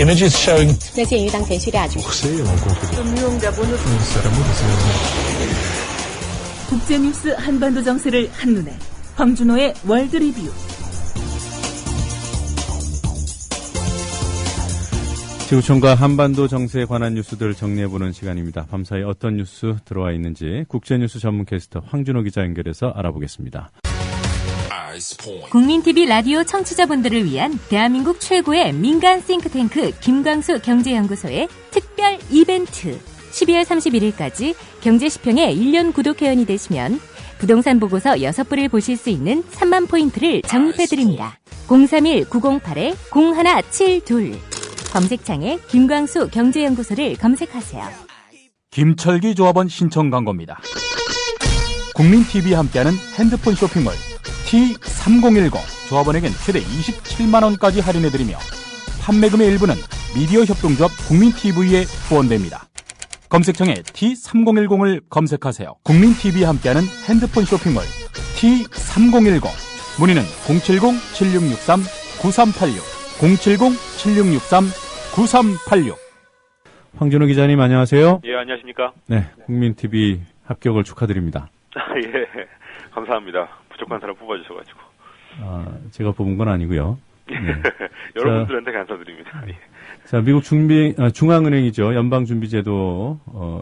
images showing 那鉴于当前叙利亚局势 국제뉴스 한반도 정세를 한눈에 황준호의 월드 리뷰. 지구촌과 한반도 정세에 관한 뉴스들을 정리해보는 시간입니다. 밤사이 어떤 뉴스 들어와 있는지 국제뉴스 전문 캐스터 황준호 기자 연결해서 알아보겠습니다. 국민TV 라디오 청취자분들을 위한 대한민국 최고의 민간 싱크탱크 김광수 경제연구소의 특별 이벤트. 12월 31일까지 경제시평의 1년 구독 회원이 되시면 부동산 보고서 6부를 보실 수 있는 3만 포인트를 적립해드립니다. 031-908-0172 검색창에 김광수 경제연구소를 검색하세요. 김철기 조합원 신청 광고입니다. 국민TV와 함께하는 핸드폰 쇼핑몰 T3010 조합원에겐 최대 27만 원까지 할인해드리며 판매금의 일부는 미디어 협동조합 국민TV에 후원됩니다. 검색창에 T3010을 검색하세요. 국민TV와 함께하는 핸드폰 쇼핑몰 T3010 문의는 070-7663-9386 070-7663-9386 황준호 기자님 안녕하세요. 예, 안녕하십니까. 네, 국민TV 합격을 축하드립니다. 예, 감사합니다. 부족한 사람 뽑아주셔가지고. 제가 뽑은 건 아니고요. 네. 여러분들한테 감사드립니다. 예. 자, 미국 중앙은행이죠. 연방준비제도.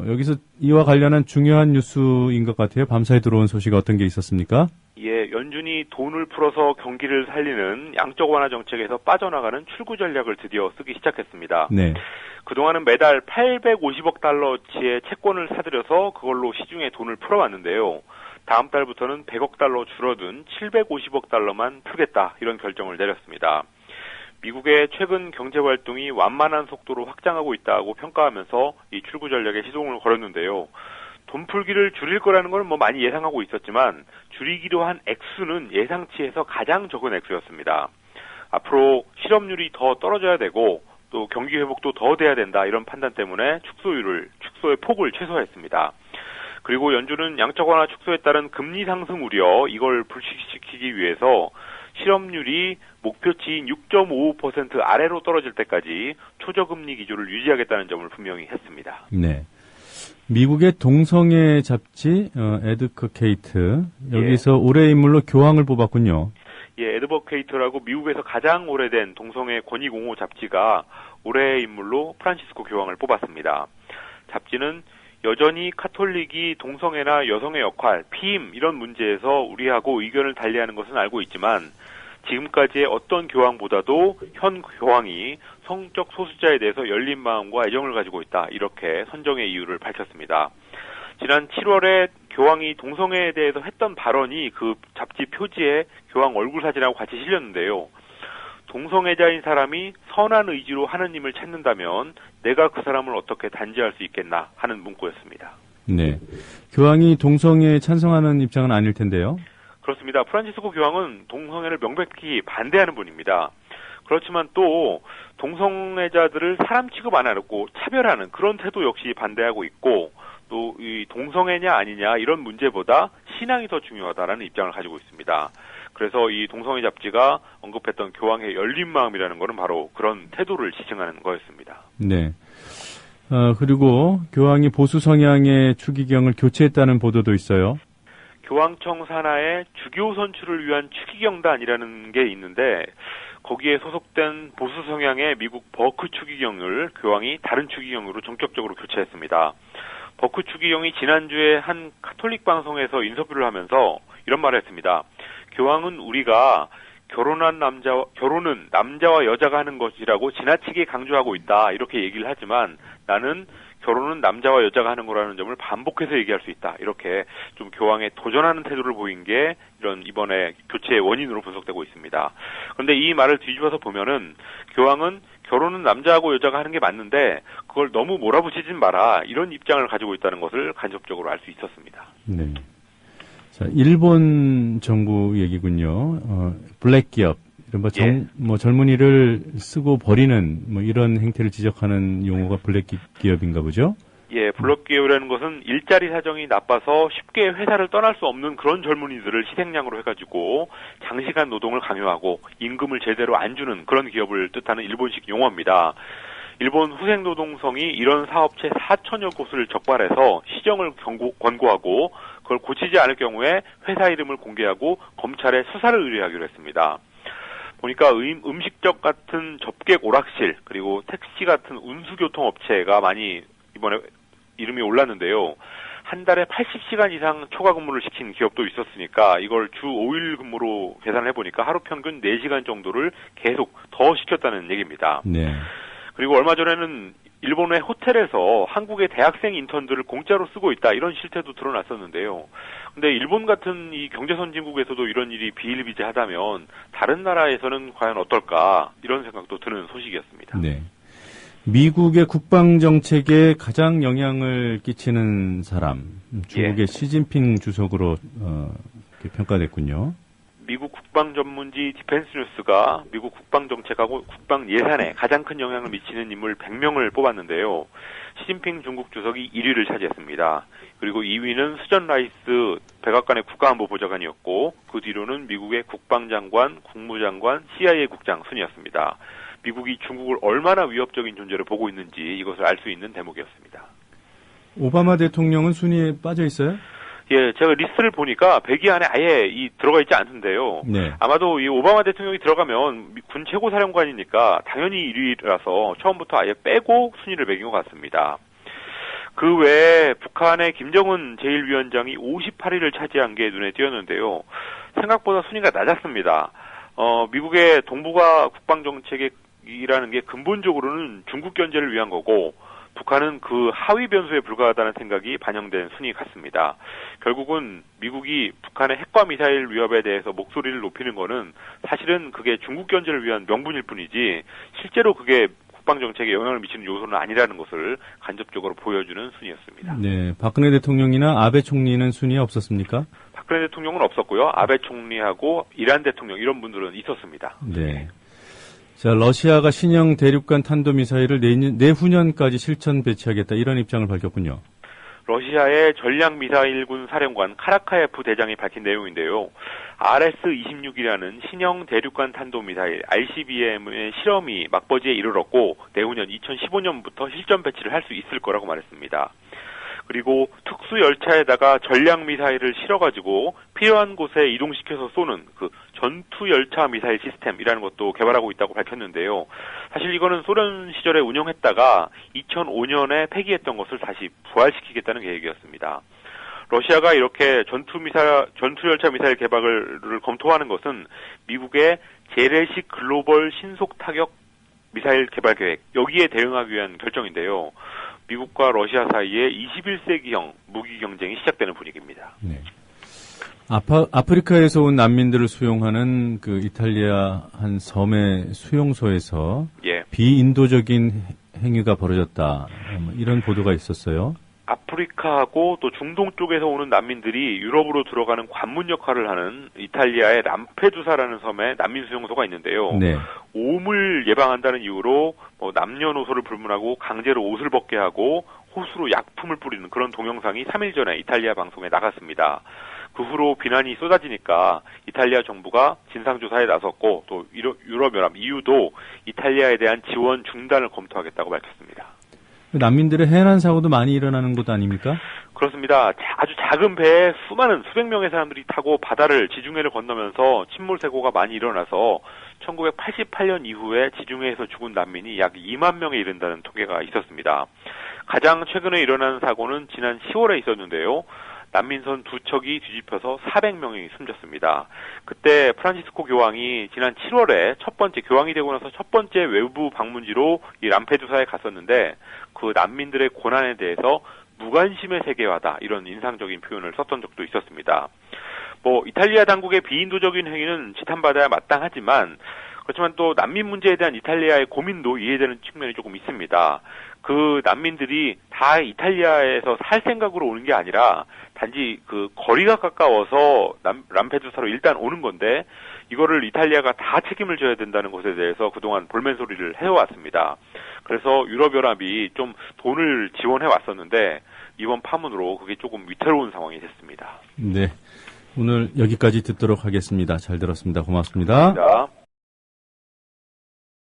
여기서 이와 관련한 중요한 뉴스인 것 같아요. 밤사이 들어온 소식 어떤 게 있었습니까? 예, 연준이 돈을 풀어서 경기를 살리는 양적 완화 정책에서 빠져나가는 출구 전략을 드디어 쓰기 시작했습니다. 네. 그동안은 매달 850억 달러치의 채권을 사들여서 그걸로 시중에 돈을 풀어왔는데요. 다음 달부터는 100억 달러 줄어든 750억 달러만 풀겠다, 이런 결정을 내렸습니다. 미국의 최근 경제 활동이 완만한 속도로 확장하고 있다고 평가하면서 이 출구 전략에 시동을 걸었는데요. 돈 풀기를 줄일 거라는 걸 많이 예상하고 있었지만 줄이기로 한 액수는 예상치에서 가장 적은 액수였습니다. 앞으로 실업률이 더 떨어져야 되고 또 경기 회복도 더 돼야 된다, 이런 판단 때문에 축소의 폭을 최소화했습니다. 그리고 연준은 양적 완화 축소에 따른 금리 상승 우려, 이걸 불식시키기 위해서 실업률이 목표치인 6.55% 아래로 떨어질 때까지 초저금리 기조를 유지하겠다는 점을 분명히 했습니다. 네. 미국의 동성애 잡지 에드커케이트, 여기서 예. 올해의 인물로 교황을 뽑았군요. 예, 에드버케이트라고 미국에서 가장 오래된 동성애 권익 옹호 잡지가 올해의 인물로 프란치스코 교황을 뽑았습니다. 잡지는 여전히 카톨릭이 동성애나 여성의 역할, 피임 이런 문제에서 우리하고 의견을 달리하는 것은 알고 있지만 지금까지의 어떤 교황보다도 현 교황이 성적 소수자에 대해서 열린 마음과 애정을 가지고 있다, 이렇게 선정의 이유를 밝혔습니다. 지난 7월에 교황이 동성애에 대해서 했던 발언이 그 잡지 표지에 교황 얼굴 사진하고 같이 실렸는데요. 동성애자인 사람이 선한 의지로 하느님을 찾는다면 내가 그 사람을 어떻게 단죄할 수 있겠나 하는 문구였습니다. 네, 교황이 동성애에 찬성하는 입장은 아닐 텐데요. 그렇습니다. 프란치스코 교황은 동성애를 명백히 반대하는 분입니다. 그렇지만 또 동성애자들을 사람 취급 안 하고 차별하는 그런 태도 역시 반대하고 있고, 또 이 동성애냐 아니냐 이런 문제보다 신앙이 더 중요하다라는 입장을 가지고 있습니다. 그래서 이 동성애 잡지가 언급했던 교황의 열린 마음이라는 것은 바로 그런 태도를 지칭하는 거였습니다. 네. 그리고 교황이 보수 성향의 추기경을 교체했다는 보도도 있어요. 교황청 산하에 주교 선출을 위한 추기경단이라는 게 있는데 거기에 소속된 보수 성향의 미국 버크 추기경을 교황이 다른 추기경으로 전격적으로 교체했습니다. 버크 추기경이 지난주에 한 카톨릭 방송에서 인터뷰를 하면서 이런 말을 했습니다. 교황은 우리가 결혼은 남자와 여자가 하는 것이라고 지나치게 강조하고 있다, 이렇게 얘기를 하지만 나는 결혼은 남자와 여자가 하는 거라는 점을 반복해서 얘기할 수 있다, 이렇게 좀 교황에 도전하는 태도를 보인 게 이런 이번에 교체의 원인으로 분석되고 있습니다. 그런데 이 말을 뒤집어서 보면은 교황은 결혼은 남자하고 여자가 하는 게 맞는데 그걸 너무 몰아붙이진 마라, 이런 입장을 가지고 있다는 것을 간접적으로 알 수 있었습니다. 네. 자, 일본 정부 얘기군요. 블랙 기업, 이른바 젊은이를 쓰고 버리는 이런 행태를 지적하는 용어가 블랙 기업인가 보죠? 예, 블랙 기업이라는 것은 일자리 사정이 나빠서 쉽게 회사를 떠날 수 없는 그런 젊은이들을 희생양으로 해가지고 장시간 노동을 강요하고 임금을 제대로 안 주는 그런 기업을 뜻하는 일본식 용어입니다. 일본 후생노동성이 이런 사업체 4천여 곳을 적발해서 시정을 권고하고 그걸 고치지 않을 경우에 회사 이름을 공개하고 검찰에 수사를 의뢰하기로 했습니다. 보니까 음식점 같은 접객 오락실 그리고 택시 같은 운수교통업체가 많이 이번에 이름이 올랐는데요. 한 달에 80시간 이상 초과 근무를 시킨 기업도 있었으니까 이걸 주 5일 근무로 계산을 해보니까 하루 평균 4시간 정도를 계속 더 시켰다는 얘기입니다. 네. 그리고 얼마 전에는 일본의 호텔에서 한국의 대학생 인턴들을 공짜로 쓰고 있다 이런 실태도 드러났었는데요. 근데 일본 같은 이 경제선진국에서도 이런 일이 비일비재하다면 다른 나라에서는 과연 어떨까 이런 생각도 드는 소식이었습니다. 네. 미국의 국방정책에 가장 영향을 끼치는 사람, 중국의 시진핑 주석으로 평가됐군요. 미국 국방 전문지 디펜스 뉴스가 미국 국방 정책하고 국방 예산에 가장 큰 영향을 미치는 인물 100명을 뽑았는데요. 시진핑 중국 주석이 1위를 차지했습니다. 그리고 2위는 수전 라이스 백악관의 국가안보보좌관이었고 그 뒤로는 미국의 국방장관, 국무장관, CIA 국장 순이었습니다. 미국이 중국을 얼마나 위협적인 존재로 보고 있는지 이것을 알 수 있는 대목이었습니다. 오바마 대통령은 순위에 빠져 있어요? 예, 제가 리스트를 보니까 100위 안에 아예 들어가 있지 않던데요. 네. 아마도 이 오바마 대통령이 들어가면 군 최고사령관이니까 당연히 1위라서 처음부터 아예 빼고 순위를 매긴 것 같습니다. 그 외에 북한의 김정은 제1위원장이 58위를 차지한 게 눈에 띄었는데요. 생각보다 순위가 낮았습니다. 미국의 동북아 국방정책이라는 게 근본적으로는 중국 견제를 위한 거고 북한은 그 하위 변수에 불과하다는 생각이 반영된 순위 같습니다. 결국은 미국이 북한의 핵과 미사일 위협에 대해서 목소리를 높이는 거는 사실은 그게 중국 견제를 위한 명분일 뿐이지 실제로 그게 국방정책에 영향을 미치는 요소는 아니라는 것을 간접적으로 보여주는 순위였습니다. 네, 박근혜 대통령이나 아베 총리는 순위에 없었습니까? 박근혜 대통령은 없었고요. 아베 총리하고 이란 대통령 이런 분들은 있었습니다. 네. 자, 러시아가 신형 대륙간 탄도미사일을 내후년까지 실전 배치하겠다 이런 입장을 밝혔군요. 러시아의 전략미사일군 사령관 카라카예프 대장이 밝힌 내용인데요. RS-26이라는 신형 대륙간 탄도미사일 ICBM의 실험이 막바지에 이르렀고 내후년 2015년부터 실전 배치를 할 수 있을 거라고 말했습니다. 그리고 특수 열차에다가 전략 미사일을 실어가지고 필요한 곳에 이동시켜서 쏘는 그 전투 열차 미사일 시스템이라는 것도 개발하고 있다고 밝혔는데요. 사실 이거는 소련 시절에 운영했다가 2005년에 폐기했던 것을 다시 부활시키겠다는 계획이었습니다. 러시아가 이렇게 전투 열차 미사일 개발을 검토하는 것은 미국의 재래식 글로벌 신속 타격 미사일 개발 계획 여기에 대응하기 위한 결정인데요. 미국과 러시아 사이에 21세기형 무기 경쟁이 시작되는 분위기입니다. 네. 아프리카에서 온 난민들을 수용하는 그 이탈리아 한 섬의 수용소에서 비인도적인 행위가 벌어졌다. 이런 보도가 있었어요. 아프리카하고 또 중동 쪽에서 오는 난민들이 유럽으로 들어가는 관문 역할을 하는 이탈리아의 람페두사라는 섬에 난민 수용소가 있는데요. 네. 오물 예방한다는 이유로 남녀노소를 불문하고 강제로 옷을 벗게 하고 호수로 약품을 뿌리는 그런 동영상이 3일 전에 이탈리아 방송에 나갔습니다. 그 후로 비난이 쏟아지니까 이탈리아 정부가 진상조사에 나섰고 또 유럽연합 EU도 이탈리아에 대한 지원 중단을 검토하겠다고 밝혔습니다. 난민들의 해난 사고도 많이 일어나는 곳 아닙니까? 그렇습니다. 아주 작은 배에 수백 명의 사람들이 타고 바다를 지중해를 건너면서 침몰 사고가 많이 일어나서 1988년 이후에 지중해에서 죽은 난민이 약 2만 명에 이른다는 통계가 있었습니다. 가장 최근에 일어난 사고는 지난 10월에 있었는데요. 난민선 2척이 뒤집혀서 400명이 숨졌습니다. 그때 프란치스코 교황이 지난 7월에 교황이 되고 나서 첫 번째 외부 방문지로 이 람페두사에 갔었는데 그 난민들의 고난에 대해서 무관심의 세계화다 이런 인상적인 표현을 썼던 적도 있었습니다. 이탈리아 당국의 비인도적인 행위는 지탄받아야 마땅하지만 그렇지만 또 난민 문제에 대한 이탈리아의 고민도 이해되는 측면이 조금 있습니다. 그 난민들이 다 이탈리아에서 살 생각으로 오는 게 아니라 단지 그 거리가 가까워서 람페두사로 일단 오는 건데 이거를 이탈리아가 다 책임을 져야 된다는 것에 대해서 그동안 볼멘 소리를 해왔습니다. 그래서 유럽연합이 좀 돈을 지원해 왔었는데 이번 파문으로 그게 조금 위태로운 상황이 됐습니다. 네, 오늘 여기까지 듣도록 하겠습니다. 잘 들었습니다. 고맙습니다. 고맙습니다.